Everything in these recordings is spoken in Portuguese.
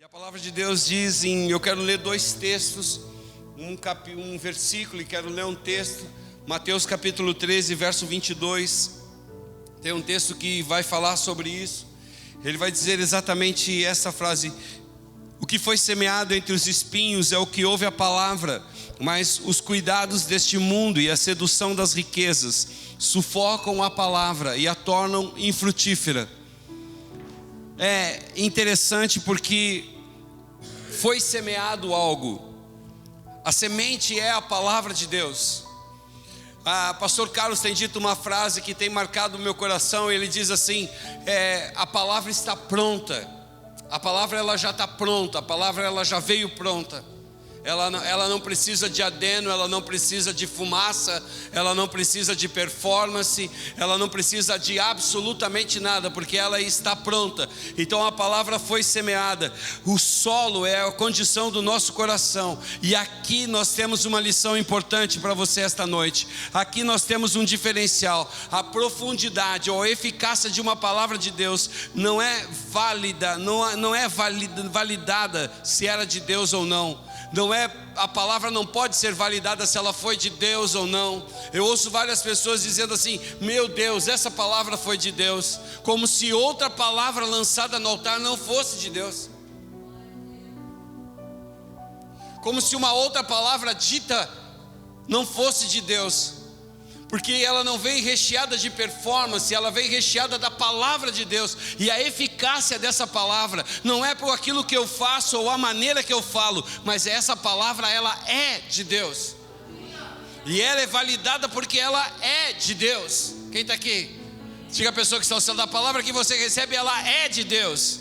E a palavra de Deus diz eu quero ler dois textos, um versículo, e quero ler um texto, Mateus capítulo 13, verso 22, tem um texto que vai falar sobre isso. Ele vai dizer exatamente essa frase: o que foi semeado entre os espinhos é o que ouve a palavra, mas os cuidados deste mundo e a sedução das riquezas sufocam a palavra e a tornam infrutífera. É interessante porque foi semeado algo. A semente é a palavra de Deus. Pastor Carlos tem dito uma frase que tem marcado o meu coração. Ele diz assim: a palavra está pronta. A palavra ela já está pronta. A palavra ela já veio pronta. Ela não precisa de adeno, ela não precisa de fumaça, ela não precisa de performance, ela não precisa de absolutamente nada, porque ela está pronta. Então a palavra foi semeada. O solo é a condição do nosso coração. E aqui nós temos uma lição importante para você esta noite. Aqui nós temos um diferencial. A profundidade ou a eficácia de uma palavra de Deus não é válida, não é validada se era de Deus ou não. A palavra não pode ser validada se ela foi de Deus ou não. Eu ouço várias pessoas dizendo assim: meu Deus, essa palavra foi de Deus, como se outra palavra lançada no altar não fosse de Deus, como se uma outra palavra dita não fosse de Deus, porque ela não vem recheada de performance, ela vem recheada da palavra de Deus. E a eficácia dessa palavra não é por aquilo que eu faço ou a maneira que eu falo, mas essa palavra ela é de Deus. E ela é validada porque ela é de Deus. Quem está aqui? Diga a pessoa que está ao céu, da palavra que você recebe, ela é de Deus.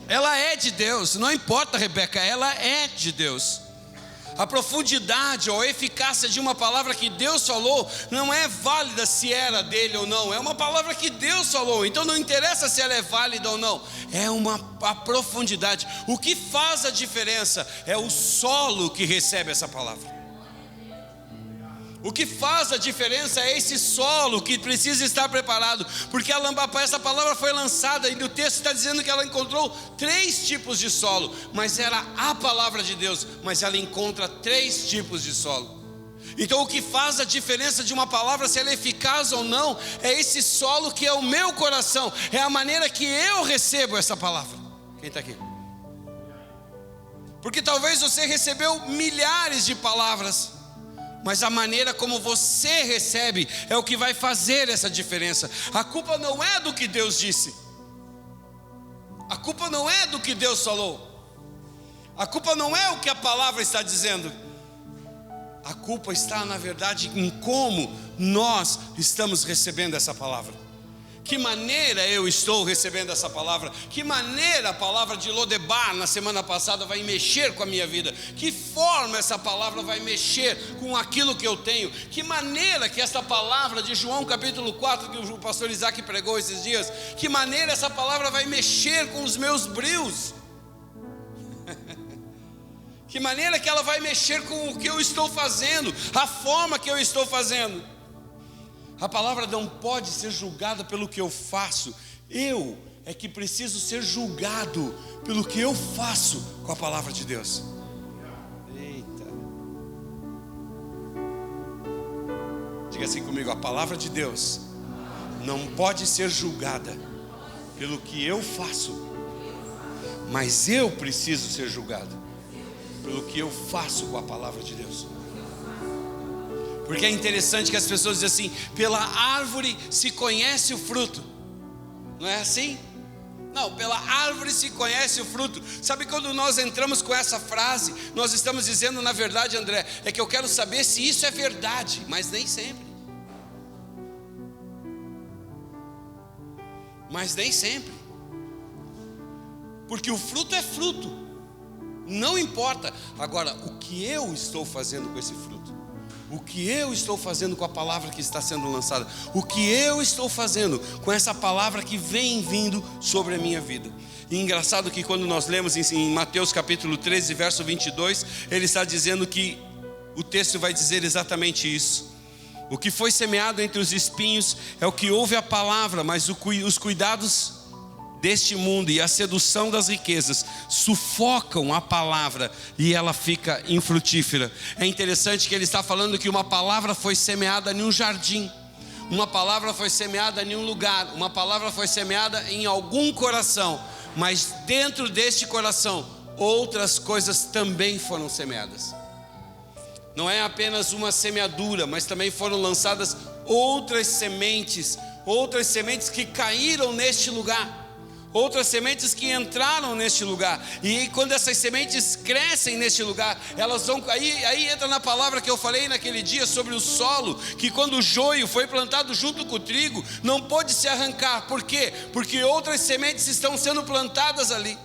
Ela é de Deus, não importa, Rebeca, ela é de Deus. A profundidade ou a eficácia de uma palavra que Deus falou não é válida se era dele ou não. É uma palavra que Deus falou, então não interessa se ela é válida ou não. É a profundidade. O que faz a diferença é o solo que recebe essa palavra. O que faz a diferença é esse solo que precisa estar preparado, porque essa palavra foi lançada e o texto está dizendo que ela encontrou 3 tipos de solo, mas era a palavra de Deus, mas ela encontra 3 tipos de solo. Então o que faz a diferença de uma palavra, se ela é eficaz ou não, é esse solo que é o meu coração, é a maneira que eu recebo essa palavra. Quem está aqui? Porque talvez você recebeu milhares de palavras, mas a maneira como você recebe é o que vai fazer essa diferença. A culpa não é do que Deus disse, a culpa não é do que Deus falou, a culpa não é o que a palavra está dizendo. A culpa está, na verdade, em como nós estamos recebendo essa palavra. Que maneira eu estou recebendo essa palavra? Que maneira a palavra de Lodebar na semana passada vai mexer com a minha vida? Que forma essa palavra vai mexer com aquilo que eu tenho? Que maneira que essa palavra de João capítulo 4 que o pastor Isaac pregou esses dias, que maneira essa palavra vai mexer com os meus brios? Que maneira que ela vai mexer com o que eu estou fazendo, a forma que eu estou fazendo? A palavra não pode ser julgada pelo que eu faço. Eu é que preciso ser julgado pelo que eu faço com a palavra de Deus. Eita. Diga assim comigo: a palavra de Deus não pode ser julgada pelo que eu faço, mas eu preciso ser julgado pelo que eu faço com a palavra de Deus. Porque é interessante que as pessoas dizem assim: pela árvore se conhece o fruto. Não é assim? Não, pela árvore se conhece o fruto. Sabe, quando nós entramos com essa frase, nós estamos dizendo, na verdade, André, é que eu quero saber se isso é verdade, mas nem sempre. Mas nem sempre. Porque o fruto é fruto, não importa. Agora, o que eu estou fazendo com esse fruto? O que eu estou fazendo com a palavra que está sendo lançada? O que eu estou fazendo com essa palavra que vem vindo sobre a minha vida? E engraçado que quando nós lemos em Mateus capítulo 13, verso 22, ele está dizendo que o texto vai dizer exatamente isso. O que foi semeado entre os espinhos é o que ouve a palavra, mas os cuidados deste mundo e a sedução das riquezas sufocam a palavra e ela fica infrutífera. É interessante que ele está falando que uma palavra foi semeada em um jardim, uma palavra foi semeada em um lugar, uma palavra foi semeada em algum coração, mas dentro deste coração outras coisas também foram semeadas. Não é apenas uma semeadura, mas também foram lançadas outras sementes que caíram neste lugar, outras sementes que entraram neste lugar. E quando essas sementes crescem neste lugar, elas vão, aí entra na palavra que eu falei naquele dia sobre o solo, que quando o joio foi plantado junto com o trigo, não pôde se arrancar. Por quê? Porque outras sementes estão sendo plantadas ali.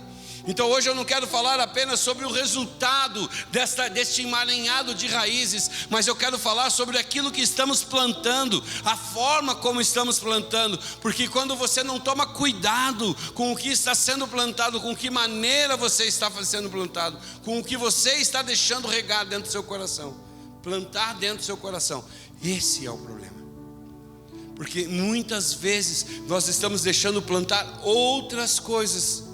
Então hoje eu não quero falar apenas sobre o resultado deste emaranhado de raízes, mas eu quero falar sobre aquilo que estamos plantando, a forma como estamos plantando, porque quando você não toma cuidado com o que está sendo plantado, com que maneira você está sendo plantado, com o que você está deixando regar dentro do seu coração, plantar dentro do seu coração, esse é o problema. Porque muitas vezes nós estamos deixando plantar outras coisas,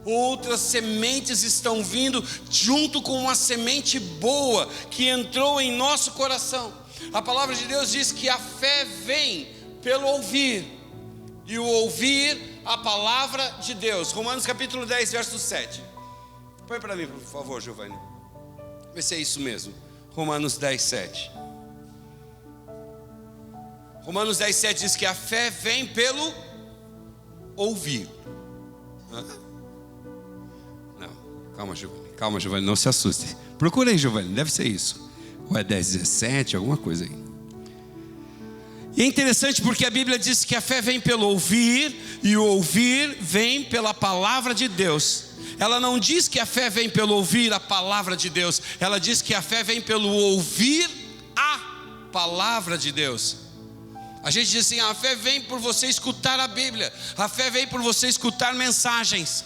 outras sementes estão vindo junto com uma semente boa que entrou em nosso coração. A palavra de Deus diz que a fé vem pelo ouvir, e o ouvir a palavra de Deus. Romanos capítulo 10, verso 7. Põe para mim, por favor, Giovanni. Vê se é isso mesmo. Romanos 10, 7. Romanos 10, 7 diz que a fé vem pelo ouvir. Calma, Giovanni, não se assuste. Procura aí, Giovanni, deve ser isso. Ou é 10, 17, alguma coisa aí. E é interessante porque a Bíblia diz que a fé vem pelo ouvir, e o ouvir vem pela palavra de Deus. Ela não diz que a fé vem pelo ouvir a palavra de Deus, ela diz que a fé vem pelo ouvir a palavra de Deus. A gente diz assim, a fé vem por você escutar a Bíblia, a fé vem por você escutar mensagens.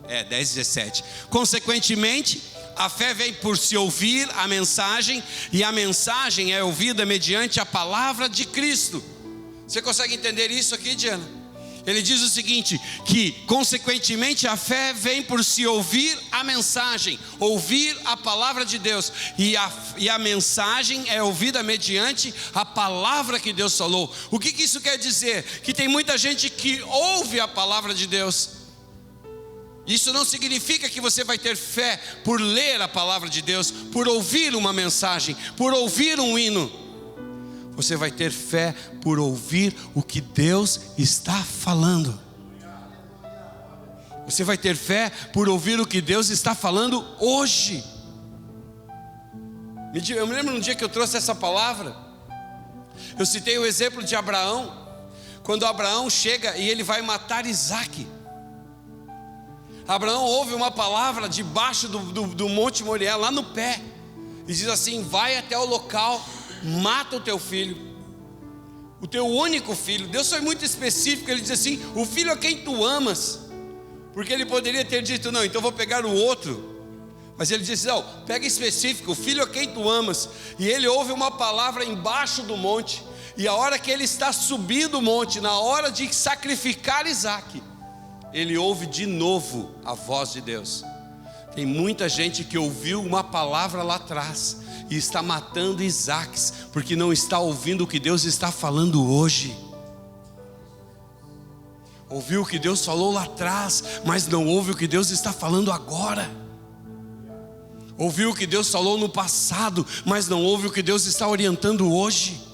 10, 17. Consequentemente, a fé vem por se ouvir a mensagem, e a mensagem é ouvida mediante a palavra de Cristo. Você consegue entender isso aqui, Diana? Ele diz o seguinte, que consequentemente a fé vem por se ouvir a mensagem, ouvir a palavra de Deus, e a mensagem é ouvida mediante a palavra que Deus falou. O que isso quer dizer? Que tem muita gente que ouve a palavra de Deus. Isso não significa que você vai ter fé por ler a palavra de Deus, por ouvir uma mensagem, por ouvir um hino. Você vai ter fé por ouvir o que Deus está falando. Você vai ter fé por ouvir o que Deus está falando hoje. Eu me lembro um dia que eu trouxe essa palavra. Eu citei o exemplo de Abraão. Quando Abraão chega e ele vai matar Isaque. Abraão ouve uma palavra debaixo do Monte Moriá, lá no pé, e diz assim, vai até o local, mata o teu filho, o teu único filho. Deus foi muito específico, ele diz assim, o filho a quem tu amas, porque ele poderia ter dito, não, então vou pegar o outro, mas ele disse, não, pega específico, o filho a quem tu amas. E ele ouve uma palavra embaixo do monte, e a hora que ele está subindo o monte, na hora de sacrificar Isaque, ele ouve de novo a voz de Deus. Tem muita gente que ouviu uma palavra lá atrás e está matando Isaques, porque não está ouvindo o que Deus está falando hoje. Ouviu o que Deus falou lá atrás, mas não ouve o que Deus está falando agora. Ouviu o que Deus falou no passado, mas não ouve o que Deus está orientando hoje.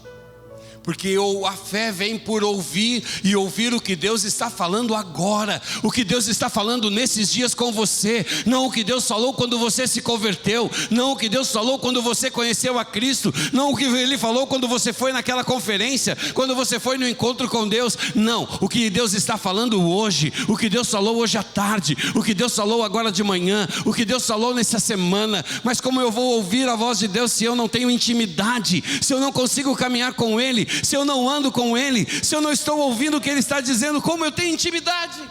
Porque a fé vem por ouvir, e ouvir o que Deus está falando agora, o que Deus está falando nesses dias com você, não o que Deus falou quando você se converteu, não o que Deus falou quando você conheceu a Cristo, não o que Ele falou quando você foi naquela conferência, quando você foi no encontro com Deus, não, o que Deus está falando hoje, o que Deus falou hoje à tarde, o que Deus falou agora de manhã, o que Deus falou nessa semana. Mas como eu vou ouvir a voz de Deus se eu não tenho intimidade, se eu não consigo caminhar com Ele, se eu não ando com Ele, se eu não estou ouvindo o que Ele está dizendo? Como eu tenho intimidade?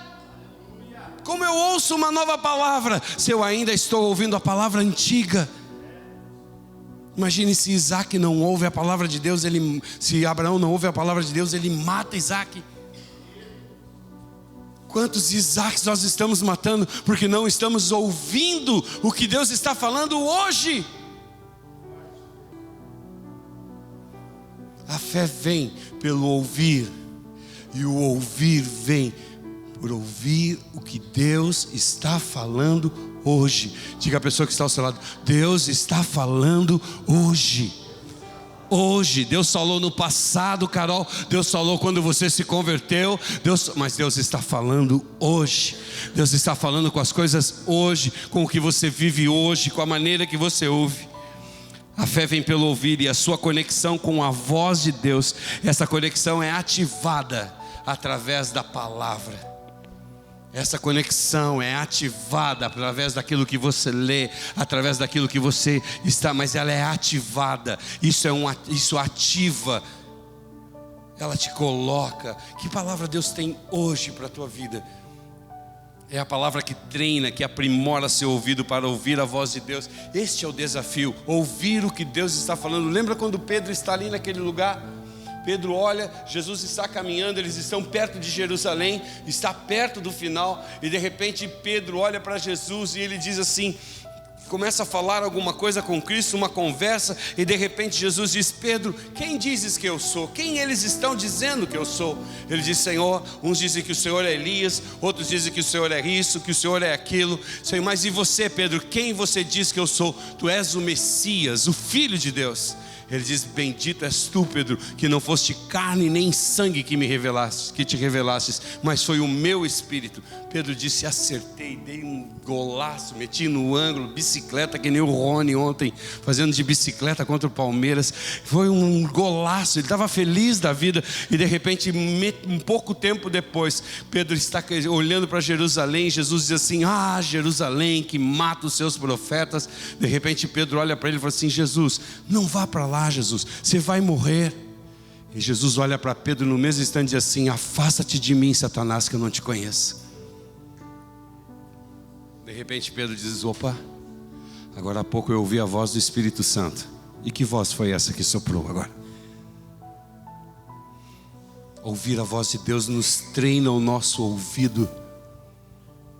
Como eu ouço uma nova palavra, se eu ainda estou ouvindo a palavra antiga? Imagine se Isaque não ouve a palavra de Deus, se Abraão não ouve a palavra de Deus, ele mata Isaque. Quantos Isaques nós estamos matando porque não estamos ouvindo o que Deus está falando hoje? A fé vem pelo ouvir, e o ouvir vem por ouvir o que Deus está falando hoje. Diga à pessoa que está ao seu lado: Deus está falando hoje. Hoje, Deus falou no passado, Carol, Deus falou quando você se converteu, mas Deus está falando hoje. Deus está falando com as coisas hoje, com o que você vive hoje, com a maneira que você ouve. A fé vem pelo ouvir, e a sua conexão com a voz de Deus, essa conexão é ativada através da palavra. Essa conexão é ativada através daquilo que você lê, através daquilo que você está, mas ela é ativada. Isso ativa. Ela te coloca. Que palavra Deus tem hoje para a tua vida? É a palavra que treina, que aprimora seu ouvido para ouvir a voz de Deus. Este é o desafio, ouvir o que Deus está falando. Lembra quando Pedro está ali naquele lugar? Pedro olha, Jesus está caminhando, eles estão perto de Jerusalém, está perto do final, e de repente Pedro olha para Jesus e ele diz assim, começa a falar alguma coisa com Cristo, uma conversa, e de repente Jesus diz: Pedro, quem dizes que eu sou? Quem eles estão dizendo que eu sou? Ele diz: Senhor, uns dizem que o Senhor é Elias, outros dizem que o Senhor é isso, que o Senhor é aquilo. Senhor, mas e você, Pedro, quem você diz que eu sou? Tu és o Messias, o Filho de Deus. Ele diz: bendito és tu, Pedro, que não foste carne nem sangue que te revelastes, mas foi o meu Espírito. Pedro disse: acertei, dei um golaço, meti no ângulo, bicicleta, que nem o Rony ontem, fazendo de bicicleta contra o Palmeiras. Foi um golaço, ele estava feliz da vida. E de repente, um pouco tempo depois, Pedro está olhando para Jerusalém. Jesus diz assim: ah, Jerusalém, que mata os seus profetas. De repente Pedro olha para ele e fala assim: Jesus, não vá para lá, Jesus, você vai morrer. E Jesus olha para Pedro no mesmo instante e diz assim: afasta-te de mim, Satanás, que eu não te conheço. De repente Pedro diz: opa, agora há pouco eu ouvi a voz do Espírito Santo. E que voz foi essa que soprou agora? Ouvir a voz de Deus nos treina o nosso ouvido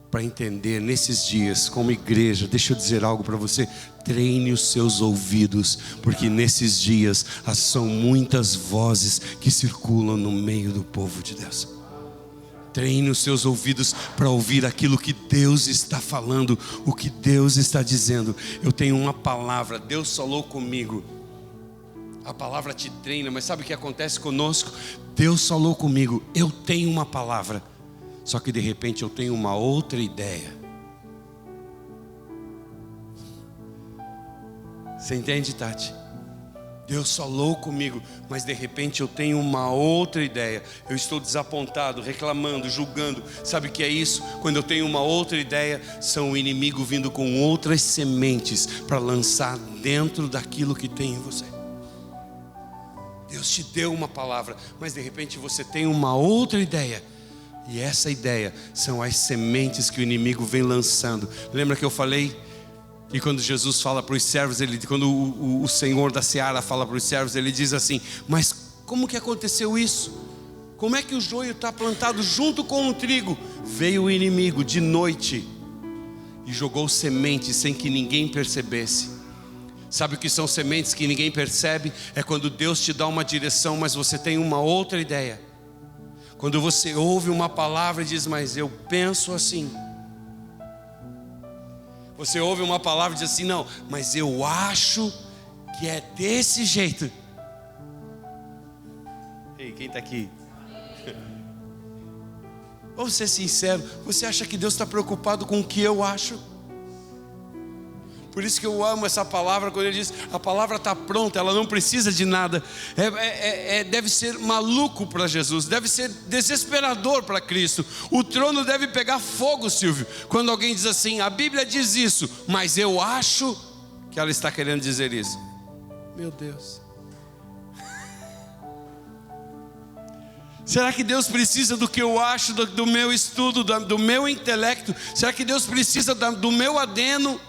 para entender nesses dias, como igreja. Deixa eu dizer algo para você: treine os seus ouvidos, porque nesses dias são muitas vozes que circulam no meio do povo de Deus. Treine os seus ouvidos para ouvir aquilo que Deus está falando, o que Deus está dizendo. Eu tenho uma palavra, Deus falou comigo. A palavra te treina, mas sabe o que acontece conosco? Deus falou comigo, eu tenho uma palavra, só que de repente eu tenho uma outra ideia. Você entende, Tati? Deus falou comigo, mas de repente eu tenho uma outra ideia. Eu estou desapontado, reclamando, julgando. Sabe o que é isso? Quando eu tenho uma outra ideia, são o inimigo vindo com outras sementes para lançar dentro daquilo que tem em você. Deus te deu uma palavra, mas de repente você tem uma outra ideia. E essa ideia são as sementes que o inimigo vem lançando. Lembra que eu falei? E quando Jesus fala para os servos, quando o Senhor da Seara fala para os servos, ele diz assim: mas como que aconteceu isso? Como é que o joio está plantado junto com o trigo? Veio o inimigo de noite e jogou sementes sem que ninguém percebesse. Sabe o que são sementes que ninguém percebe? É quando Deus te dá uma direção, mas você tem uma outra ideia. Quando você ouve uma palavra e diz: mas eu penso assim. Você ouve uma palavra e diz assim: não, mas eu acho que é desse jeito. Ei, quem está aqui? Vamos ser sinceros, você acha que Deus está preocupado com o que eu acho? Por isso que eu amo essa palavra, quando ele diz: a palavra está pronta, ela não precisa de nada. Deve ser maluco para Jesus, deve ser desesperador para Cristo. O trono deve pegar fogo, Silvio, quando alguém diz assim: a Bíblia diz isso, mas eu acho que ela está querendo dizer isso. Meu Deus. Será que Deus precisa do que eu acho, do meu estudo, do meu intelecto? Será que Deus precisa do meu adeno,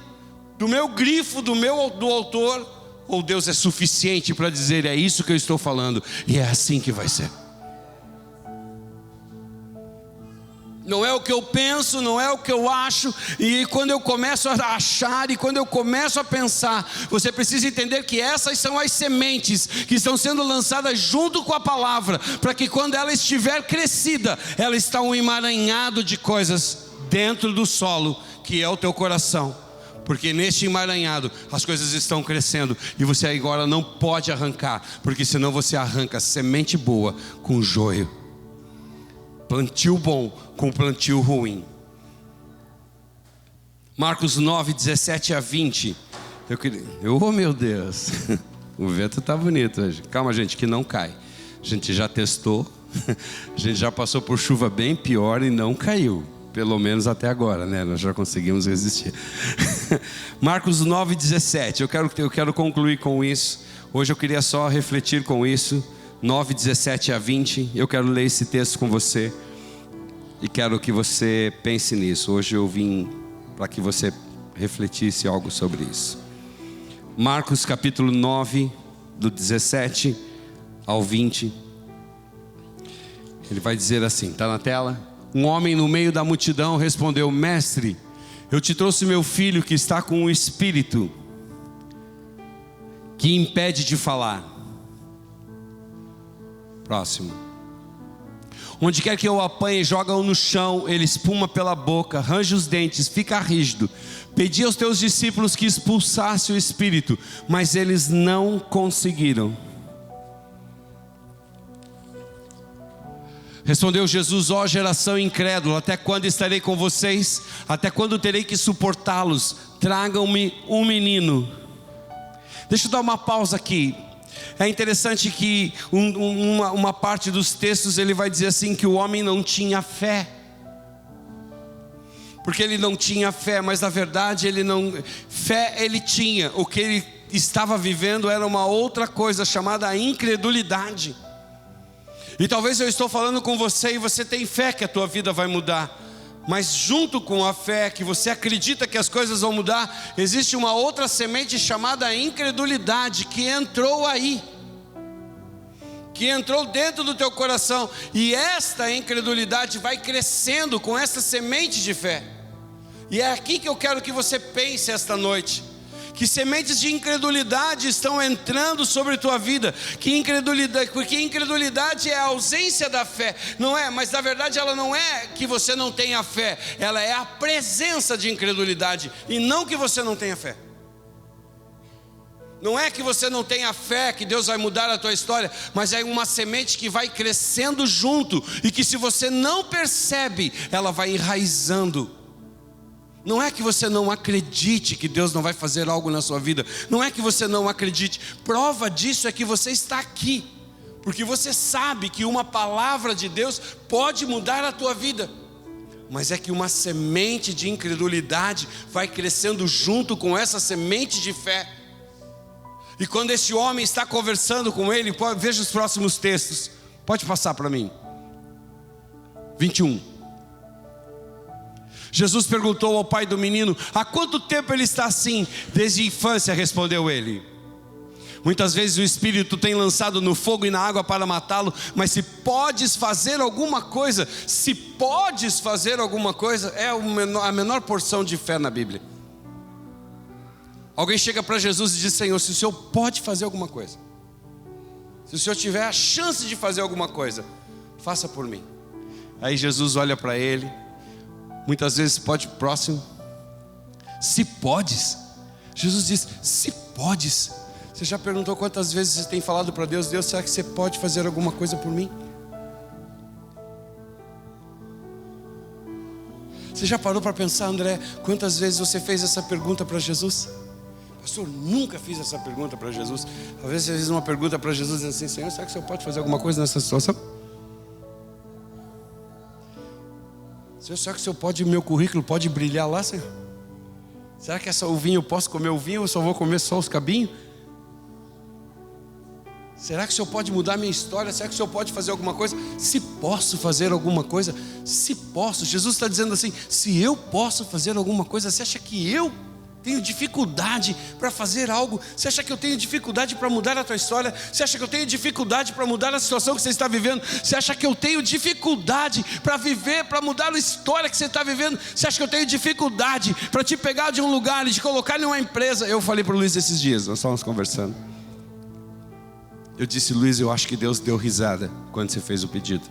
do meu grifo, do autor? Ou Deus é suficiente para dizer: é isso que eu estou falando, e é assim que vai ser? Não é o que eu penso, não é o que eu acho. E quando eu começo a achar e quando eu começo a pensar, você precisa entender que essas são as sementes que estão sendo lançadas junto com a palavra, para que quando ela estiver crescida, ela está um emaranhado de coisas dentro do solo, que é o teu coração. Porque neste emaranhado as coisas estão crescendo e você agora não pode arrancar, porque senão você arranca semente boa com joio, plantio bom com plantio ruim. Marcos 9, 17 a 20. Oh meu Deus, o vento está bonito hoje. Calma gente, que não cai. A gente já testou, a gente já passou por chuva bem pior e não caiu. Pelo menos até agora, né? Nós já conseguimos resistir. Marcos 9, 17. Eu quero concluir com isso. Hoje eu queria só refletir com isso. 9, 17 a 20. Eu quero ler esse texto com você. E quero que você pense nisso. Hoje eu vim para que você refletisse algo sobre isso. Marcos capítulo 9, do 17 ao 20. Ele vai dizer assim, está na tela? Um homem no meio da multidão respondeu: Mestre, eu te trouxe meu filho que está com um espírito que impede de falar. Próximo. Onde quer que eu o apanhe, joga-o no chão, ele espuma pela boca, range os dentes, fica rígido. Pedi aos teus discípulos que expulsassem o espírito, mas eles não conseguiram. Respondeu Jesus: ó geração incrédula, até quando estarei com vocês? Até quando terei que suportá-los? Tragam-me um menino. Deixa eu dar uma pausa aqui. É interessante que uma parte dos textos ele vai dizer assim, que o homem não tinha fé. Porque ele não tinha fé, mas na verdade fé ele tinha. O que ele estava vivendo era uma outra coisa chamada incredulidade. E talvez eu estou falando com você e você tem fé que a tua vida vai mudar. Mas junto com a fé, que você acredita que as coisas vão mudar, existe uma outra semente chamada incredulidade, que entrou aí, que entrou dentro do teu coração. E esta incredulidade vai crescendo com essa semente de fé. E é aqui que eu quero que você pense esta noite, que sementes de incredulidade estão entrando sobre a tua vida, porque incredulidade é a ausência da fé, não é? Mas na verdade ela não é que você não tenha fé, ela é a presença de incredulidade, e não que você não tenha fé. Não é que você não tenha fé que Deus vai mudar a tua história, mas é uma semente que vai crescendo junto, e que se você não percebe, ela vai enraizando. Não é que você não acredite que Deus não vai fazer algo na sua vida. Não é que você não acredite. Prova disso é que você está aqui, porque você sabe que uma palavra de Deus pode mudar a tua vida. Mas é que uma semente de incredulidade vai crescendo junto com essa semente de fé. E quando esse homem está conversando com ele, veja os próximos textos. Pode passar para mim. 21. Jesus perguntou ao pai do menino: há quanto tempo ele está assim? Desde a infância, respondeu ele. Muitas vezes o Espírito tem lançado no fogo e na água para matá-lo, mas se podes fazer alguma coisa, é a menor porção de fé na Bíblia. Alguém chega para Jesus e diz: Senhor, se o Senhor pode fazer alguma coisa, se o Senhor tiver a chance de fazer alguma coisa, faça por mim. Aí Jesus olha para ele. Muitas vezes pode, próximo. Se podes. Jesus diz: se podes. Você já perguntou quantas vezes você tem falado para Deus: Deus, será que você pode fazer alguma coisa por mim? Você já parou para pensar, André, quantas vezes você fez essa pergunta para Jesus? Pastor, nunca fiz essa pergunta para Jesus. Às vezes você fez uma pergunta para Jesus dizendo assim: Senhor, será que o Senhor pode fazer alguma coisa nessa situação? Senhor, será que o Senhor pode, meu currículo pode brilhar lá, Senhor? Será que essa uvinha eu posso comer uvinha ou só vou comer só os cabinhos? Será que o Senhor pode mudar a minha história? Será que o Senhor pode fazer alguma coisa? Se posso fazer alguma coisa, se posso. Jesus está dizendo assim: se eu posso fazer alguma coisa, você acha que eu tenho dificuldade para fazer algo. Você acha que eu tenho dificuldade para mudar a tua história? Você acha que eu tenho dificuldade para mudar a situação que você está vivendo? Você acha que eu tenho dificuldade para viver, para mudar a história que você está vivendo? Você acha que eu tenho dificuldade para te pegar de um lugar e te colocar em uma empresa? Eu falei para o Luiz esses dias, nós estávamos conversando. Eu disse: Luiz, eu acho que Deus deu risada quando você fez o pedido.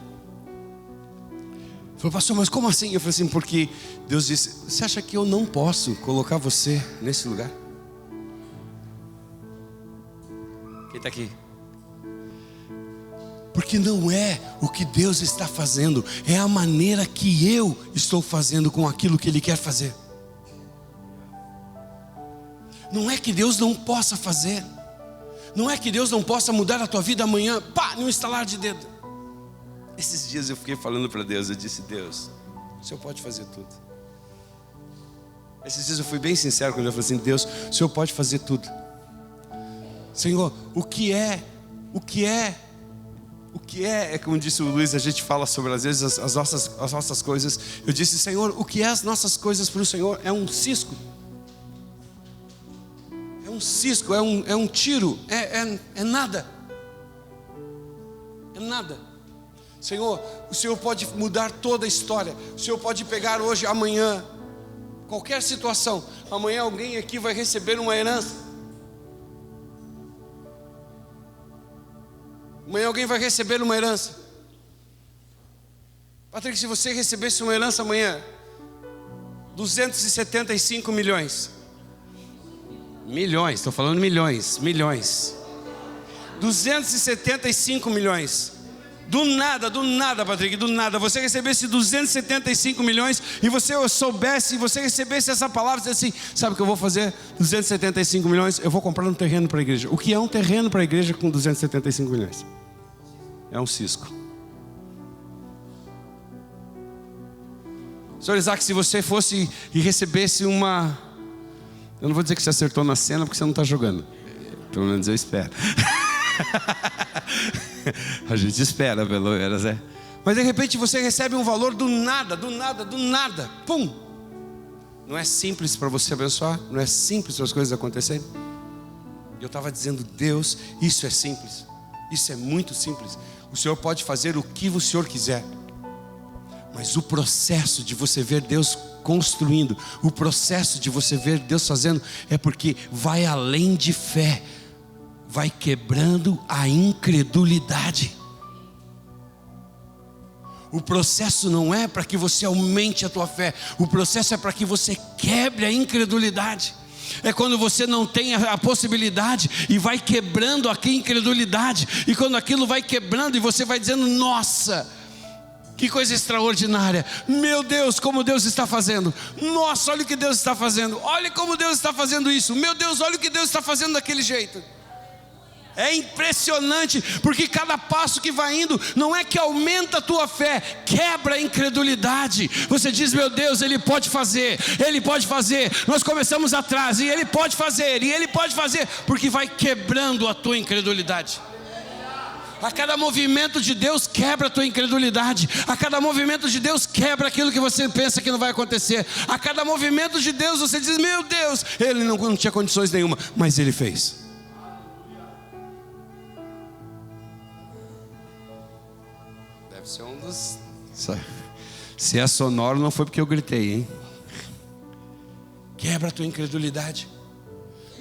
Ele falou: pastor, mas como assim? Eu falei assim: porque Deus disse: você acha que eu não posso colocar você nesse lugar? Quem está aqui? Porque não é o que Deus está fazendo, é a maneira que eu estou fazendo com aquilo que Ele quer fazer. Não é que Deus não possa fazer, não é que Deus não possa mudar a tua vida amanhã, pá, num estalar de dedo. Esses dias eu fiquei falando para Deus, eu disse: Deus, o Senhor pode fazer tudo. Esses dias eu fui bem sincero quando eu falei assim: Deus, o Senhor pode fazer tudo. Senhor, o que é como disse o Luiz, a gente fala sobre às vezes as nossas coisas. Eu disse: Senhor, o que é as nossas coisas para o Senhor? É um cisco. É um cisco, é um tiro, é nada. É nada. Senhor, o Senhor pode mudar toda a história. O Senhor pode pegar hoje, amanhã, qualquer situação. Amanhã alguém aqui vai receber uma herança. Amanhã alguém vai receber uma herança. Patrick, se você recebesse uma herança amanhã, 275 milhões. Milhões, estou falando milhões. 275 milhões. Do nada, Patrick, do nada. Você recebesse 275 milhões e você soubesse, você recebesse essa palavra e disse assim: sabe o que eu vou fazer? 275 milhões, eu vou comprar um terreno para a igreja. O que é um terreno para a igreja com 275 milhões? É um cisco. Senhor Isaac, se você fosse e recebesse uma... Eu não vou dizer que você acertou na cena porque você não está jogando. Pelo menos eu espero. A gente espera, pelo menos, é. Mas de repente você recebe um valor do nada. Pum! Não é simples para você abençoar? Não é simples para as coisas acontecerem? Eu estava dizendo: Deus, isso é simples. Isso é muito simples. O Senhor pode fazer o que o Senhor quiser. Mas o processo de você ver Deus construindo, o processo de você ver Deus fazendo, é porque vai além de fé. Vai quebrando a incredulidade. O processo não é para que você aumente a tua fé. O processo é para que você quebre a incredulidade. É quando você não tem a possibilidade e vai quebrando a incredulidade. E quando aquilo vai quebrando e você vai dizendo: nossa, que coisa extraordinária. Meu Deus, como Deus está fazendo. Nossa, olha o que Deus está fazendo. Olha como Deus está fazendo isso. Meu Deus, olha o que Deus está fazendo daquele jeito. É impressionante, porque cada passo que vai indo, não é que aumenta a tua fé, quebra a incredulidade. Você diz: meu Deus, Ele pode fazer, nós começamos atrás, e Ele pode fazer, porque vai quebrando a tua incredulidade. A cada movimento de Deus quebra a tua incredulidade. A cada movimento de Deus quebra aquilo que você pensa que não vai acontecer. A cada movimento de Deus você diz: meu Deus, Ele não tinha condições nenhuma, mas Ele fez. Deve ser um dos... Se é sonoro, não foi porque eu gritei, hein? Quebra a tua incredulidade.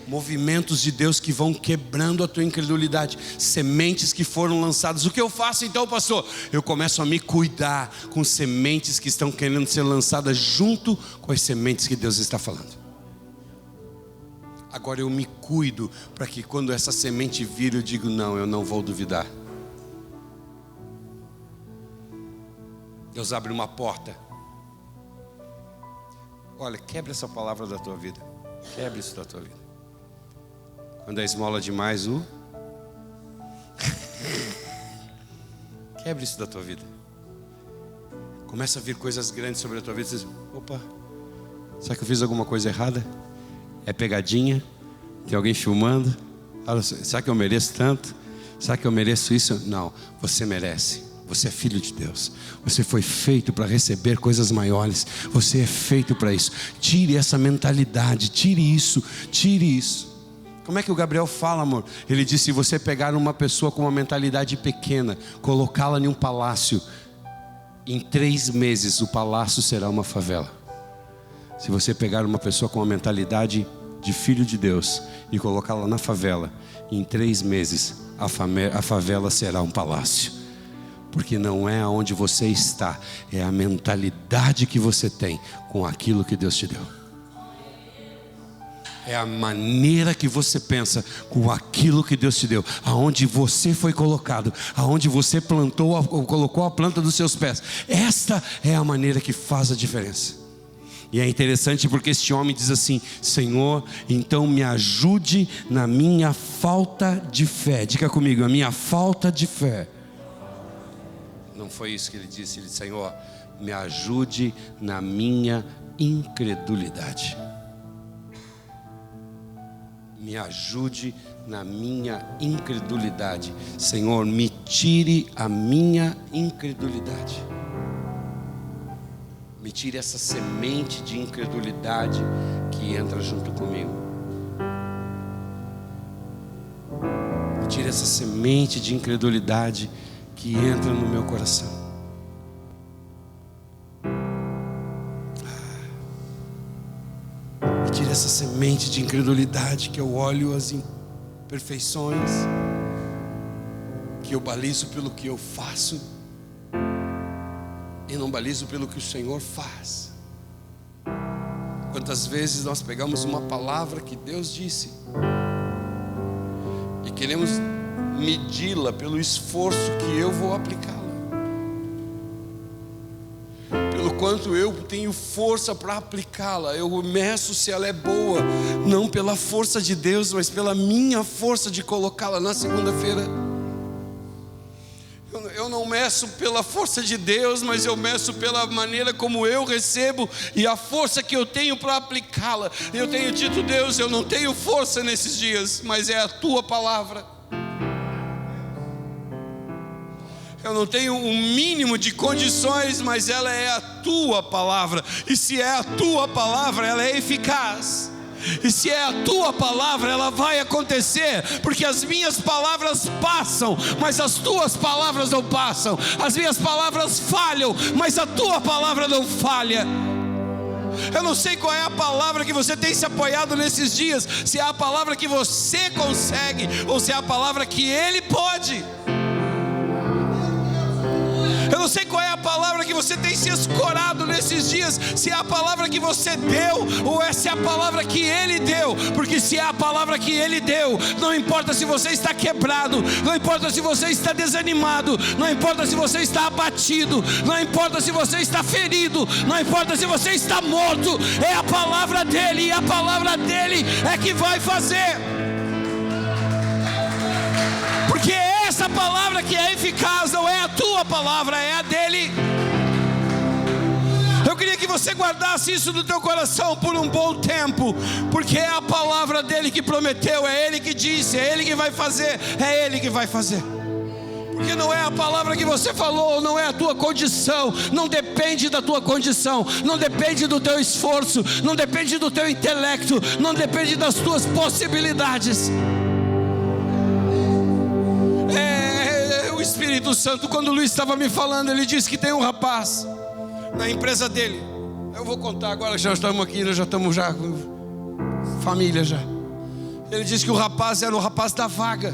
Movimentos de Deus que vão quebrando a tua incredulidade. Sementes que foram lançadas. O que eu faço então, pastor? Eu começo a me cuidar com sementes que estão querendo ser lançadas junto com as sementes que Deus está falando. Agora eu me cuido para que quando essa semente vir, eu digo: não, eu não vou duvidar. Deus abre uma porta. Olha, quebra essa palavra da tua vida. Quebra isso da tua vida. Quando é esmola demais, quebra isso da tua vida. Começa a vir coisas grandes sobre a tua vida. Você diz: opa, será que eu fiz alguma coisa errada? É pegadinha? Tem alguém filmando? Será que eu mereço tanto? Será que eu mereço isso? Não, você merece. Você é filho de Deus. Você foi feito para receber coisas maiores. Você é feito para isso. Tire essa mentalidade, tire isso. Como é que o Gabriel fala, amor? Ele diz: se você pegar uma pessoa com uma mentalidade pequena, colocá-la em um palácio, em 3 meses o palácio será uma favela. Se você pegar uma pessoa com uma mentalidade de filho de Deus e colocá-la na favela, em 3 meses a favela será um palácio. Porque não é aonde você está, é a mentalidade que você tem com aquilo que Deus te deu. É a maneira que você pensa com aquilo que Deus te deu. Aonde você foi colocado, aonde você plantou, colocou a planta dos seus pés. Esta é a maneira que faz a diferença. E é interessante porque este homem diz assim: Senhor, então me ajude na minha falta de fé. Diga comigo, a minha falta de fé. Não foi isso que ele disse. Ele disse: Senhor, me ajude na minha incredulidade. Me ajude na minha incredulidade. Senhor, me tire a minha incredulidade. Me tire essa semente de incredulidade que entra junto comigo. Me tire essa semente de incredulidade que entra no meu coração. Me tire essa semente de incredulidade que eu olho as imperfeições, que eu balizo pelo que eu faço e não balizo pelo que o Senhor faz. Quantas vezes nós pegamos uma palavra que Deus disse e queremos medi-la pelo esforço que eu vou aplicá-la, pelo quanto eu tenho força para aplicá-la. Eu meço se ela é boa, não pela força de Deus, mas pela minha força de colocá-la na segunda-feira. Eu não meço pela força de Deus, mas eu meço pela maneira como eu recebo e a força que eu tenho para aplicá-la. Eu tenho dito: Deus, eu não tenho força nesses dias, mas é a tua palavra. Eu não tenho um mínimo de condições, mas ela é a tua palavra. E se é a tua palavra, ela é eficaz. E se é a tua palavra, ela vai acontecer. Porque as minhas palavras passam, mas as tuas palavras não passam. As minhas palavras falham, mas a tua palavra não falha. Eu não sei qual é a palavra que você tem se apoiado nesses dias. Se é a palavra que você consegue, ou se é a palavra que Ele pode. Eu não sei qual é a palavra que você tem se escorado nesses dias. Se é a palavra que você deu, ou se é a palavra que Ele deu. Porque se é a palavra que Ele deu, não importa se você está quebrado, não importa se você está desanimado, não importa se você está abatido, não importa se você está ferido, não importa se você está morto. É a palavra dEle, e a palavra dEle é que vai fazer. Porque essa palavra que é eficaz não é a tua palavra, é a dele. Eu queria que você guardasse isso no teu coração por um bom tempo, porque é a palavra dele que prometeu, é ele que disse, é ele que vai fazer, é ele que vai fazer. Porque não é a palavra que você falou, não é a tua condição, não depende da tua condição, não depende do teu esforço, não depende do teu intelecto, não depende das tuas possibilidades. O Espírito Santo, quando o Luiz estava me falando, ele disse que tem um rapaz na empresa dele. Eu vou contar agora, já estamos aqui, nós já estamos já com família já. Ele disse que o rapaz era o rapaz da vaga.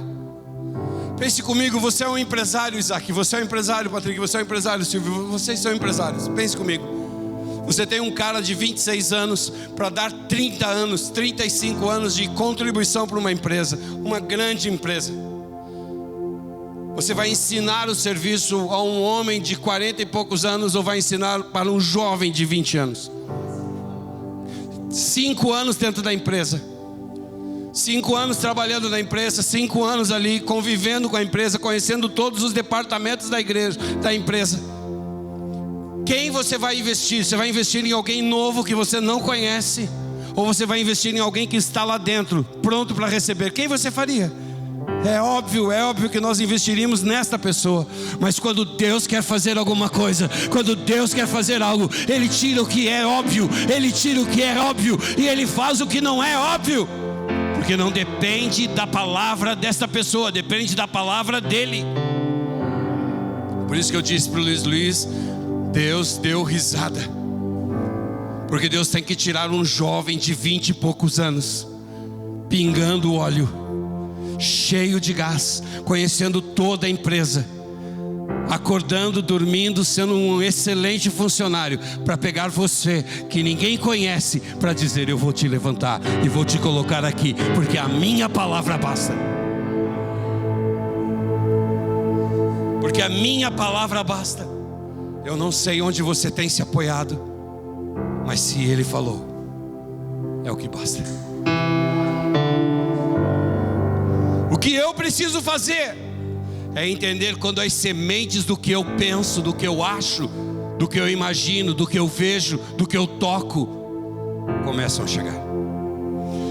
Pense comigo, você é um empresário, Isaac, você é um empresário, Patrick, você é um empresário, Silvio, vocês são empresários. Pense comigo. Você tem um cara de 26 anos para dar 30 anos, 35 anos de contribuição para uma empresa, uma grande empresa. Você vai ensinar o serviço a um homem de 40 e poucos anos, ou vai ensinar para um jovem de 20 anos? 5 anos dentro da empresa, 5 anos trabalhando na empresa, 5 anos ali convivendo com a empresa, conhecendo todos os departamentos da empresa. Quem você vai investir? Você vai investir em alguém novo que você não conhece, ou você vai investir em alguém que está lá dentro, pronto para receber? Quem você faria? É óbvio que nós investiríamos nesta pessoa. Mas quando Deus quer fazer alguma coisa, quando Deus quer fazer algo, Ele tira o que é óbvio, Ele tira o que é óbvio, e Ele faz o que não é óbvio. Porque não depende da palavra desta pessoa, depende da palavra dele. Por isso que eu disse para o Luiz, Deus deu risada. Porque Deus tem que tirar um jovem de 20 e poucos anos, pingando óleo, cheio de gás, conhecendo toda a empresa, acordando, dormindo, sendo um excelente funcionário, para pegar você, que ninguém conhece, para dizer: eu vou te levantar e vou te colocar aqui, porque a minha palavra basta. Porque a minha palavra basta. Eu não sei onde você tem se apoiado, mas se Ele falou, é o que basta. O que eu preciso fazer é entender quando as sementes do que eu penso, do que eu acho, do que eu imagino, do que eu vejo, do que eu toco, começam a chegar.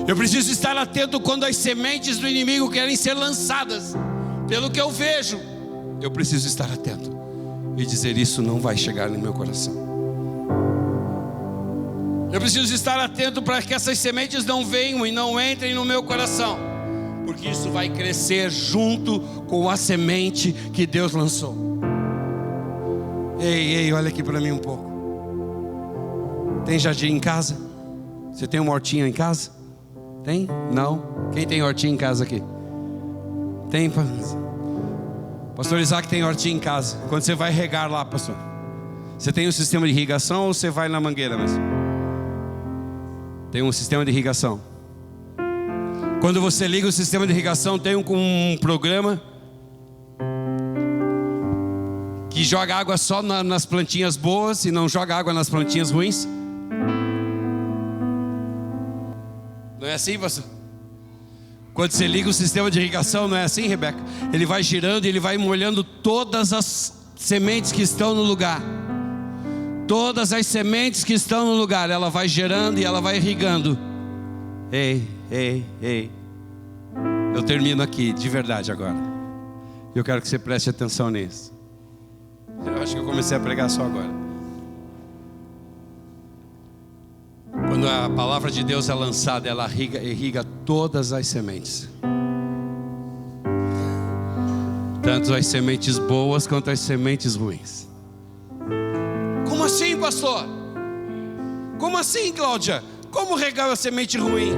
Eu preciso estar atento quando as sementes do inimigo querem ser lançadas pelo que eu vejo. Eu preciso estar atento e dizer: isso não vai chegar no meu coração. Eu preciso estar atento para que essas sementes não venham e não entrem no meu coração, porque isso vai crescer junto com a semente que Deus lançou. Ei, olha aqui para mim um pouco. Tem jardim em casa? Você tem uma hortinha em casa? Tem? Não? Quem tem hortinha em casa aqui? Tem? Pastor Isaac tem hortinha em casa. Quando você vai regar lá, pastor, você tem um sistema de irrigação ou você vai na mangueira mesmo? Tem um sistema de irrigação. Quando você liga o sistema de irrigação, tem um programa que joga água só nas plantinhas boas e não joga água nas plantinhas ruins. Não é assim, pastor? Quando você liga o sistema de irrigação, não é assim, Rebeca? Ele vai girando e ele vai molhando todas as sementes que estão no lugar. Todas as sementes que estão no lugar, ela vai gerando e ela vai irrigando. Ei. Eu termino aqui, de verdade agora. Eu quero que você preste atenção nisso. Eu acho que eu comecei a pregar só agora. Quando a palavra de Deus é lançada, ela irriga todas as sementes. Tanto as sementes boas quanto as sementes ruins. Como assim, pastor? Como assim, Cláudia? Como regar a semente ruim?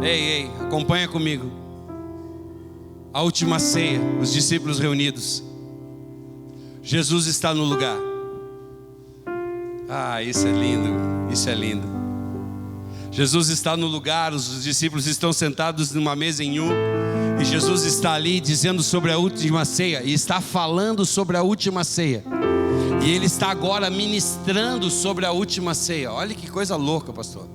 Ei, acompanha comigo. A última ceia, os discípulos reunidos. Jesus está no lugar. Ah, isso é lindo, isso é lindo. Jesus está no lugar, os discípulos estão sentados numa mesa em um, e Jesus está ali dizendo sobre a última ceia, e está falando sobre a última ceia. E Ele está agora ministrando sobre a última ceia. Olha que coisa louca, pastor.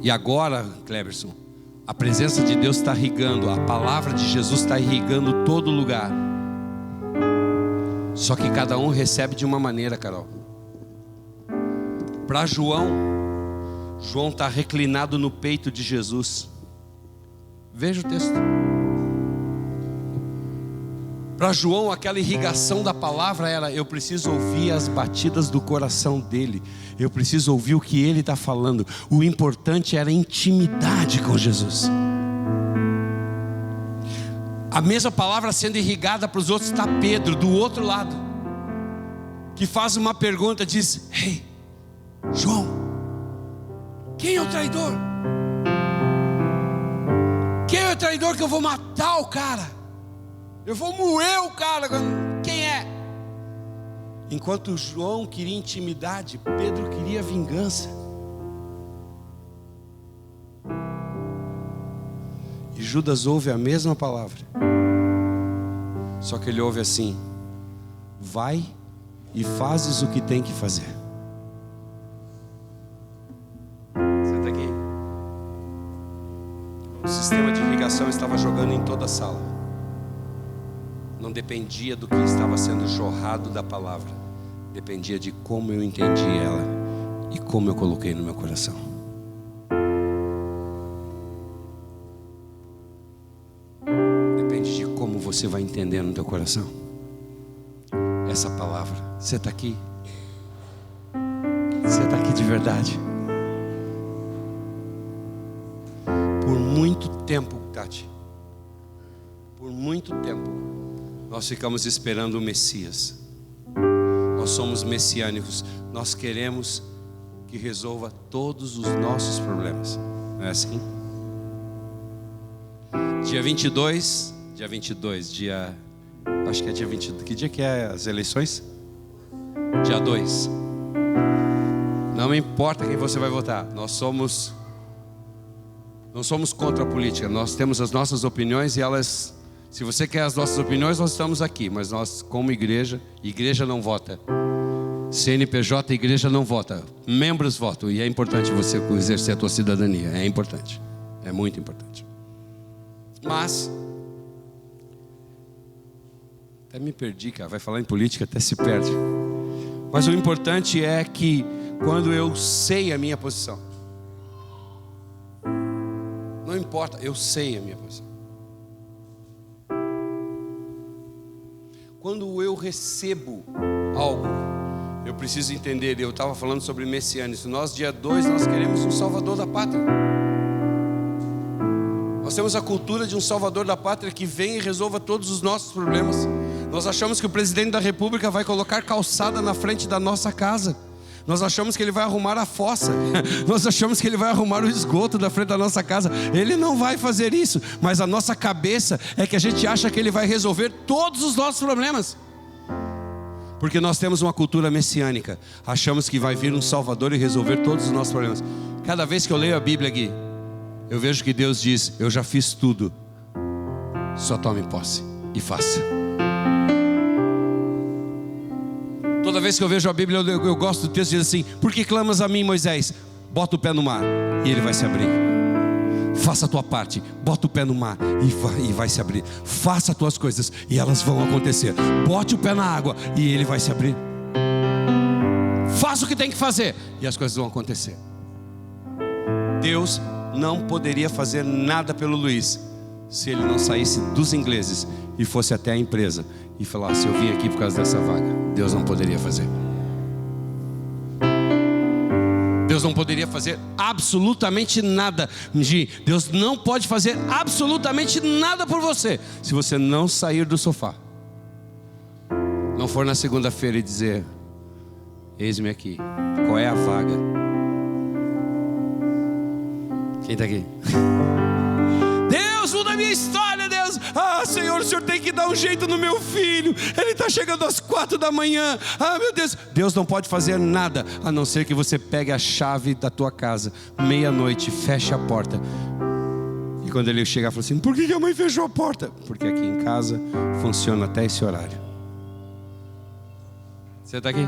E agora, Cleberson, a presença de Deus está irrigando, a palavra de Jesus está irrigando todo lugar. Só que cada um recebe de uma maneira, Carol. Para João está reclinado no peito de Jesus. Veja o texto. Para João, aquela irrigação da palavra era: eu preciso ouvir as batidas do coração dele, eu preciso ouvir o que ele está falando. O importante era a intimidade com Jesus. A mesma palavra sendo irrigada para os outros, está Pedro do outro lado, que faz uma pergunta, diz: ei, João, quem é o traidor? Quem é o traidor que eu vou matar o cara? Eu vou moer o cara. Quem é? Enquanto João queria intimidade, Pedro queria vingança. E Judas ouve a mesma palavra, só que ele ouve assim: vai e fazes o que tem que fazer. Senta aqui. O sistema de irrigação estava jogando em toda a sala. Não dependia do que estava sendo jorrado da palavra, dependia de como eu entendi ela e como eu coloquei no meu coração. você vai entender no teu coração essa palavra. Você está aqui? Você está aqui de verdade? Por muito tempo, Tati, por muito tempo, nós ficamos esperando o Messias. Nós somos messiânicos. Nós queremos que resolva todos os nossos problemas. Não é assim? Dia 22, acho que é dia 22. Que dia que é as eleições? Dia 2. Não importa quem você vai votar. Não somos contra a política. Nós temos as nossas opiniões e elas... Se você quer as nossas opiniões, nós estamos aqui. Mas nós, como igreja não vota. CNPJ, igreja não vota. Membros votam. E é importante você exercer a tua cidadania. É importante. É muito importante. Mas... até me perdi, cara. Vai falar em política, até se perde. Mas o importante é que quando eu sei a minha posição, não importa, eu sei a minha posição. Quando eu recebo algo, eu preciso entender. Eu estava falando sobre messianismo. Nós, dia 2, nós queremos um salvador da pátria. Nós temos a cultura de um salvador da pátria que vem e resolva todos os nossos problemas. Nós achamos que o presidente da república vai colocar calçada na frente da nossa casa. Nós achamos que ele vai arrumar a fossa. Nós achamos que ele vai arrumar o esgoto da frente da nossa casa. Ele não vai fazer isso. Mas a nossa cabeça é que a gente acha que ele vai resolver todos os nossos problemas. Porque nós temos uma cultura messiânica. Achamos que vai vir um salvador e resolver todos os nossos problemas. Cada vez que eu leio a Bíblia aqui, eu vejo que Deus diz: eu já fiz tudo, só tome posse e faça. Toda vez que eu vejo a Bíblia, eu gosto do texto, diz assim: por que clamas a mim, Moisés? Bota o pé no mar e ele vai se abrir. Faça a tua parte, bota o pé no mar e vai se abrir. Faça as tuas coisas e elas vão acontecer. Bote o pé na água e ele vai se abrir. Faça o que tem que fazer e as coisas vão acontecer. Deus não poderia fazer nada pelo Luiz se ele não saísse dos ingleses e fosse até a empresa e falasse: eu vim aqui por causa dessa vaga. Deus não poderia fazer. Deus não poderia fazer absolutamente nada. Deus não pode fazer absolutamente nada por você se você não sair do sofá. Não for na segunda-feira e dizer: eis-me aqui, qual é a vaga? Quem está aqui? Deus, muda a minha história, Deus. Ah, Senhor, o Senhor tem que dar um jeito no meu filho. Ele está chegando às 4 da manhã. Ah, meu Deus. Deus não pode fazer nada, a não ser que você pegue a chave da tua casa, meia-noite, feche a porta. E quando ele chegar, fala assim: por que a mãe fechou a porta? Porque aqui em casa funciona até esse horário. Você está aqui?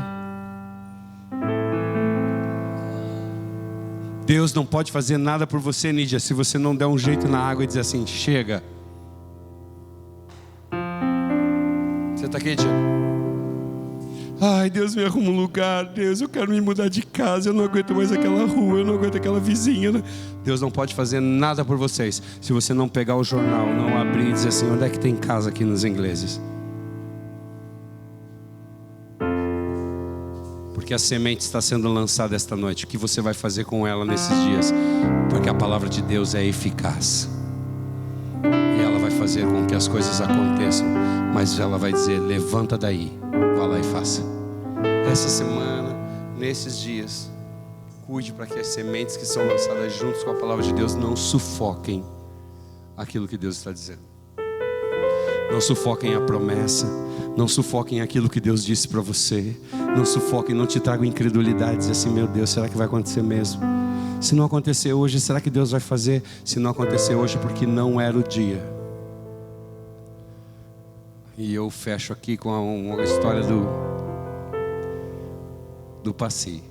Deus não pode fazer nada por você, Nídia, se você não der um jeito na água e dizer assim: chega. Você está aqui, Tiago? Ai, Deus, me arruma um lugar. Deus, eu quero me mudar de casa. Eu não aguento mais aquela rua, eu não aguento aquela vizinha. Deus não pode fazer nada por vocês se você não pegar o jornal, não abrir e dizer assim: onde é que tem casa aqui nos ingleses? Porque a semente está sendo lançada esta noite. O que você vai fazer com ela nesses dias? Porque a palavra de Deus é eficaz. E ela vai fazer com que as coisas aconteçam. Mas ela vai dizer: levanta daí, vá lá e faça. Essa semana, nesses dias, cuide para que as sementes que são lançadas juntos com a palavra de Deus não sufoquem aquilo que Deus está dizendo. Não sufoquem a promessa. Não sufoquem aquilo que Deus disse para você. Não sufoquem, não te tragam incredulidade. Diz assim: meu Deus, será que vai acontecer mesmo? Se não acontecer hoje, será que Deus vai fazer? Se não acontecer hoje, porque não era o dia. E eu fecho aqui com uma história do Passi.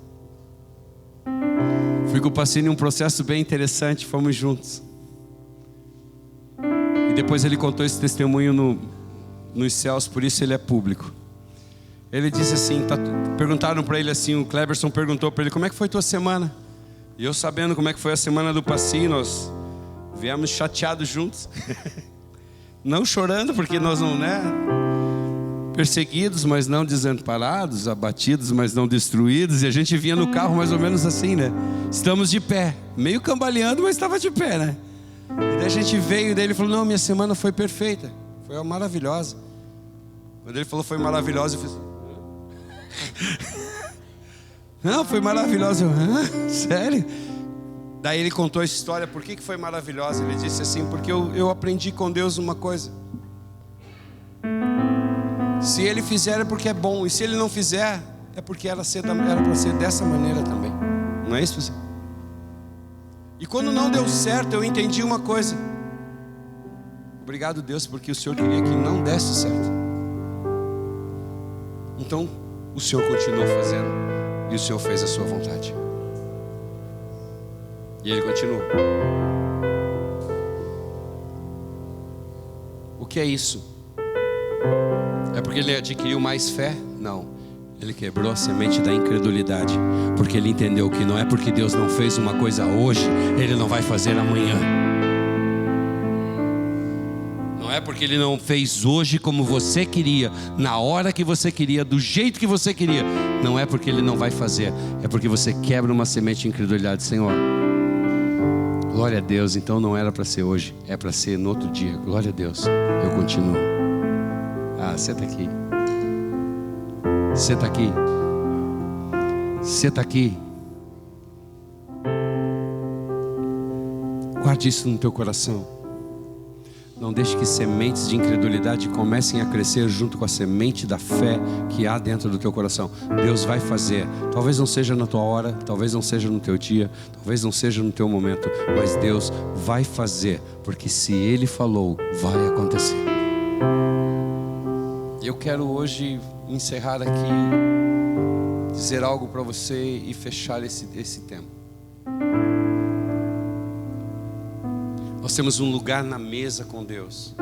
Fui com o Passi em um processo bem interessante. Fomos juntos. E depois ele contou esse testemunho nos céus, por isso ele é público. Ele disse assim, perguntaram para ele assim, o Cleberson perguntou para ele: como é que foi tua semana? E eu, sabendo como é que foi a semana do Passi, nós viemos chateados juntos. Não chorando, porque nós não, né? Perseguidos, mas não desamparados, abatidos, mas não destruídos. E a gente vinha no carro mais ou menos assim, né? Estamos de pé, meio cambaleando, mas estava de pé, né? E daí a gente veio, e daí ele falou: não, minha semana foi perfeita, foi maravilhosa. Quando ele falou foi maravilhosa, eu fiz: não, foi maravilhosa. Eu: sério? Daí ele contou a história, por que foi maravilhosa. Ele disse assim: porque eu aprendi com Deus uma coisa: se Ele fizer é porque é bom, e se Ele não fizer é porque era para ser dessa maneira também. Não é isso, você? E quando não deu certo, eu entendi uma coisa: obrigado, Deus, porque o Senhor queria que não desse certo. Então o Senhor continuou fazendo, e o Senhor fez a sua vontade. E Ele continuou. O que é isso? É porque ele adquiriu mais fé? Não. Ele quebrou a semente da incredulidade, porque ele entendeu que não é porque Deus não fez uma coisa hoje, Ele não vai fazer amanhã. Não é porque Ele não fez hoje como você queria, na hora que você queria, do jeito que você queria. Não é porque Ele não vai fazer, é porque você quebra uma semente de incredulidade. Senhor, glória a Deus, então não era para ser hoje, é para ser no outro dia. Glória a Deus, eu continuo. Senta aqui. Senta aqui. Senta aqui. Guarde isso no teu coração. Não deixe que sementes de incredulidade comecem a crescer junto com a semente da fé que há dentro do teu coração. Deus vai fazer. Talvez não seja na tua hora, talvez não seja no teu dia, talvez não seja no teu momento, mas Deus vai fazer, porque se Ele falou, vai acontecer. Eu quero hoje encerrar aqui, dizer algo para você e fechar esse tempo. Nós temos um lugar na mesa com Deus.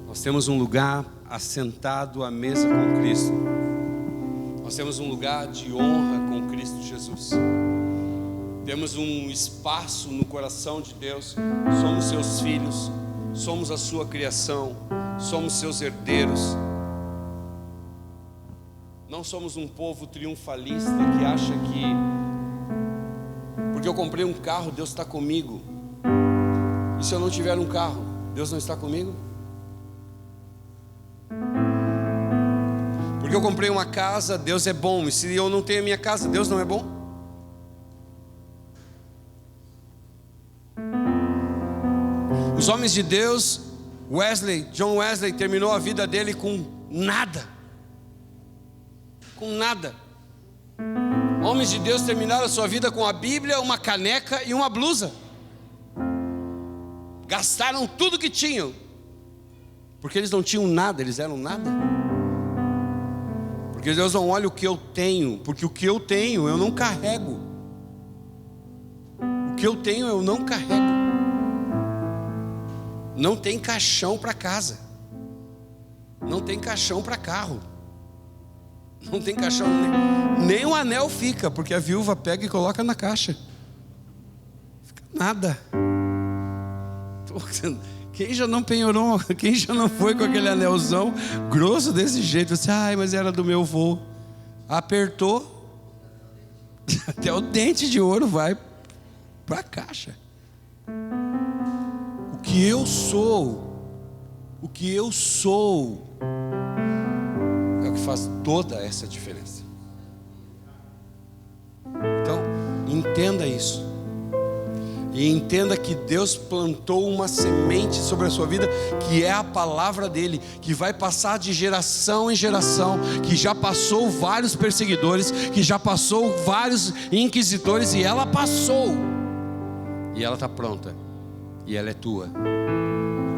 Nós temos um lugar assentado à mesa com Cristo. Nós temos um lugar de honra com Cristo Jesus. Temos um espaço no coração de Deus. Somos seus filhos, somos a sua criação, somos seus herdeiros. Não somos um povo triunfalista que acha que porque eu comprei um carro, Deus está comigo. E se eu não tiver um carro, Deus não está comigo? Porque eu comprei uma casa, Deus é bom. E se eu não tenho a minha casa, Deus não é bom? Os homens de Deus, John Wesley terminou a vida dele com nada. Com nada. Homens de Deus terminaram a sua vida com a Bíblia, uma caneca e uma blusa. Gastaram tudo que tinham, porque eles não tinham nada, eles eram nada. Porque Deus não olha o que eu tenho, porque o que eu tenho eu não carrego. O que eu tenho eu não carrego. Não tem caixão para casa, não tem caixão para carro, não tem caixão, nem um anel fica, porque a viúva pega e coloca na caixa. Fica nada. Quem já não penhorou, quem já não foi com aquele anelzão grosso desse jeito, assim, ai, mas era do meu avô. Apertou, até o dente de ouro vai para a caixa. O que eu sou é o que faz toda essa diferença. Então, entenda isso. E entenda que Deus plantou uma semente sobre a sua vida, que é a palavra dele, que vai passar de geração em geração, que já passou vários perseguidores, que já passou vários inquisidores, e ela passou. E ela está pronta. E ela é tua.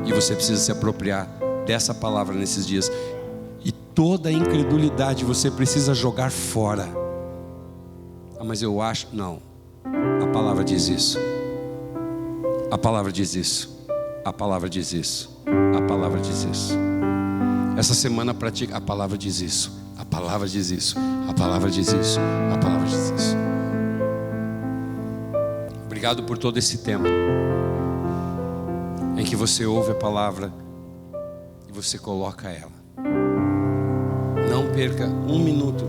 E você precisa se apropriar dessa palavra nesses dias. E toda a incredulidade você precisa jogar fora. Mas eu acho, não. A palavra diz isso. A palavra diz isso. A palavra diz isso. A palavra diz isso. Essa semana pratica. A palavra diz isso. A palavra diz isso. A palavra diz isso. A palavra diz isso. Obrigado por todo esse tempo. em que você ouve a palavra e você coloca ela. Não perca um minuto.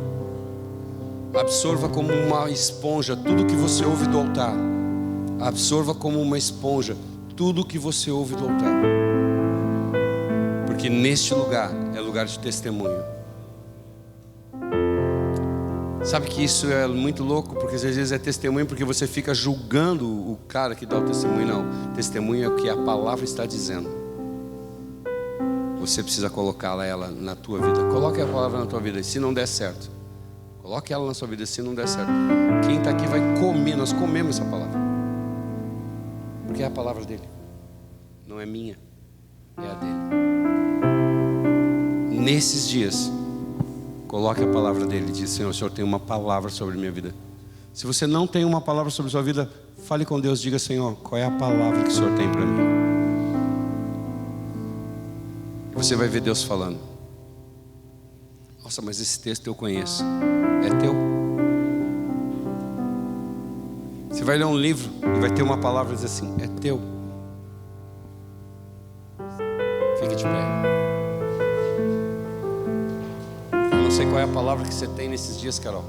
Absorva como uma esponja tudo que você ouve do altar. Absorva como uma esponja tudo que você ouve do altar. Porque neste lugar é lugar de testemunho. Sabe que isso é muito louco, porque às vezes é testemunho porque você fica julgando o cara que dá o testemunho. Não, testemunho é o que a palavra está dizendo. Você precisa colocá-la ela na tua vida. Coloque a palavra na tua vida, e se não der certo, coloque ela na sua vida, se não der certo, quem está aqui vai comer, nós comemos essa palavra, porque é a palavra dele, não é minha, é a dele. Nesses dias, coloque a palavra dele e diz: Senhor, o Senhor tem uma palavra sobre a minha vida. Se você não tem uma palavra sobre a sua vida, fale com Deus, diga: Senhor, qual é a palavra que o Senhor tem para mim? E você vai ver Deus falando: nossa, mas esse texto eu conheço. É teu. Você vai ler um livro e vai ter uma palavra que diz assim: é teu. Fique de pé. Eu não sei qual é a palavra que você tem nesses dias, Carol.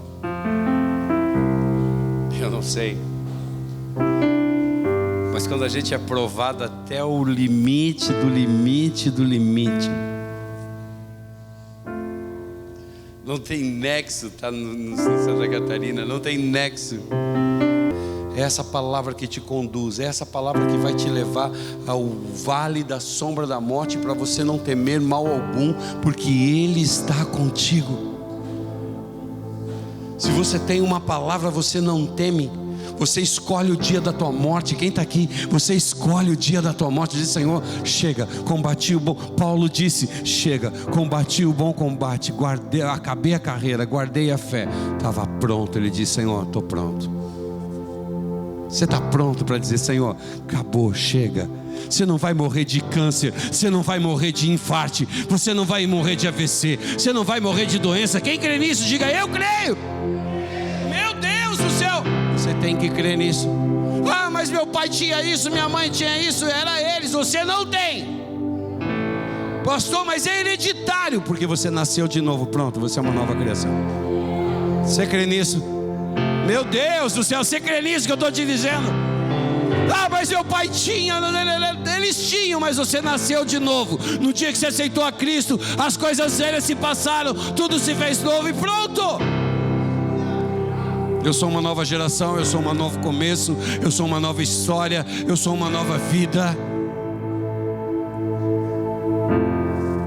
Eu não sei. Mas quando a gente é provado até o limite do limite do limite, não tem nexo, tá no Santa Catarina, não tem nexo. É essa palavra que te conduz, é essa palavra que vai te levar ao vale da sombra da morte, para você não temer mal algum, porque Ele está contigo. Se você tem uma palavra, você não teme. Você escolhe o dia da tua morte. Quem está aqui, você escolhe o dia da tua morte. Diz: Senhor, chega, combati o bom. Paulo disse: chega, combati o bom combate, guardei, acabei a carreira, guardei a fé, estava pronto. Ele disse: Senhor, estou pronto. Você está pronto para dizer: Senhor, acabou, chega. Você não vai morrer de câncer, você não vai morrer de infarte, você não vai morrer de AVC, você não vai morrer de doença. Quem crê nisso, diga: eu creio. Meu Deus do céu, você tem que crer nisso. Ah, mas meu pai tinha isso, minha mãe tinha isso, era eles. Você não tem. Pastor, mas é hereditário, porque você nasceu de novo. Pronto, você é uma nova criação. Você crê nisso? Meu Deus do céu, você crê nisso que eu estou te dizendo? Ah, mas meu pai tinha. Eles tinham, mas você nasceu de novo. No dia que você aceitou a Cristo, as coisas velhas se passaram, tudo se fez novo e pronto. Eu sou uma nova geração, eu sou um novo começo, eu sou uma nova história, eu sou uma nova vida.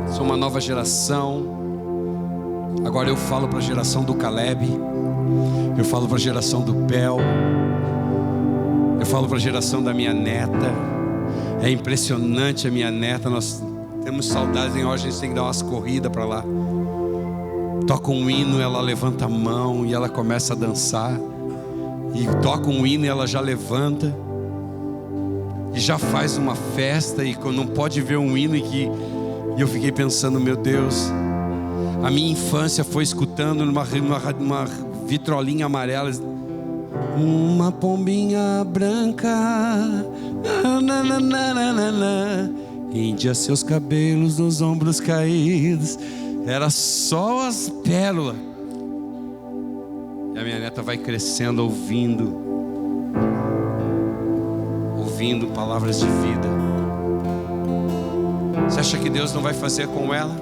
Sou uma nova geração. Agora eu falo para a geração do Caleb, eu falo para a geração do Bel, eu falo para a geração da minha neta. É impressionante a minha neta, nós temos saudades, em hoje a gente tem que dar umas corridas para lá. Toca um hino, ela levanta a mão e ela começa a dançar. E toca um hino e ela já levanta e já faz uma festa. E não pode ver um hino e eu fiquei pensando: meu Deus, a minha infância foi escutando numa vitrolinha amarela: uma pombinha branca, índia, seus cabelos nos ombros caídos. Era só as pérolas. E a minha neta vai crescendo ouvindo palavras de vida. Você acha que Deus não vai fazer com ela?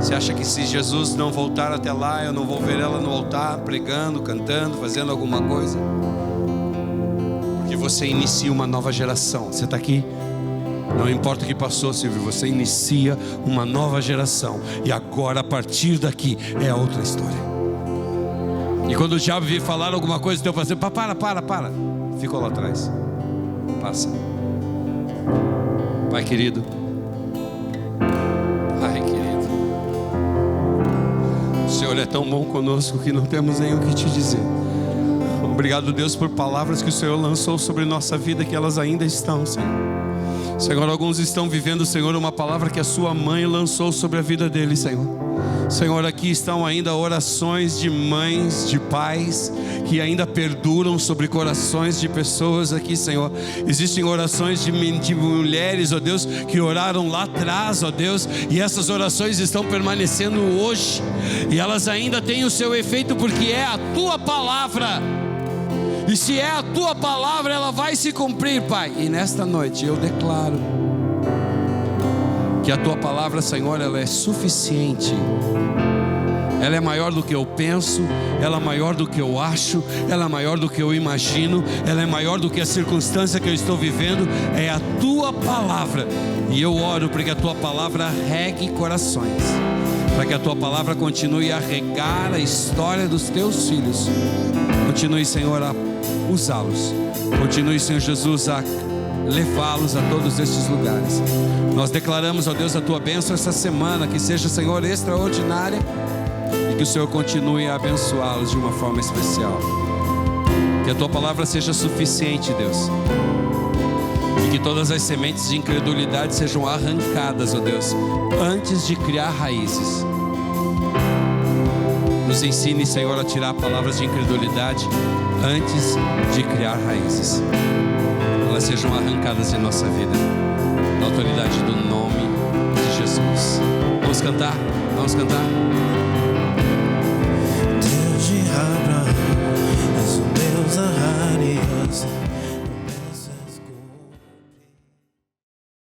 Você acha que se Jesus não voltar até lá, eu não vou ver ela no altar pregando, cantando, fazendo alguma coisa? Porque você inicia uma nova geração. Você está aqui? Não importa o que passou, Silvio, você inicia uma nova geração. E agora, a partir daqui, é outra história. E quando o diabo vir falar alguma coisa, então fazer: para. Ficou lá atrás. Passa. Pai querido, o Senhor é tão bom conosco que não temos nem o que te dizer. Obrigado, Deus, por palavras que o Senhor lançou sobre nossa vida, que elas ainda estão, Senhor. Senhor, alguns estão vivendo, Senhor, uma palavra que a sua mãe lançou sobre a vida deles, Senhor. Senhor, aqui estão ainda orações de mães, de pais, que ainda perduram sobre corações de pessoas aqui, Senhor. Existem orações de mulheres, ó Deus, que oraram lá atrás, ó Deus, e essas orações estão permanecendo hoje, e elas ainda têm o seu efeito, porque é a Tua palavra, e se é a Tua palavra, ela vai se cumprir, Pai. E nesta noite eu declaro que a Tua palavra, Senhor, ela é suficiente. Ela é maior do que eu penso, ela é maior do que eu acho, ela é maior do que eu imagino, ela é maior do que a circunstância que eu estou vivendo. É a Tua palavra, e eu oro para que a Tua palavra regue corações, para que a Tua palavra continue a regar a história dos Teus filhos. Continue, Senhor, a usá-los. Continue, Senhor Jesus, a levá-los a todos estes lugares. Nós declaramos, ó Deus, a Tua bênção essa semana, que seja, Senhor, extraordinária, e que o Senhor continue a abençoá-los de uma forma especial. Que a Tua palavra seja suficiente, Deus, e que todas as sementes de incredulidade sejam arrancadas, ó Deus, antes de criar raízes. Nos ensine, Senhor, a tirar palavras de incredulidade antes de criar raízes. Elas sejam arrancadas em nossa vida, na autoridade do nome de Jesus. Vamos cantar? Vamos cantar?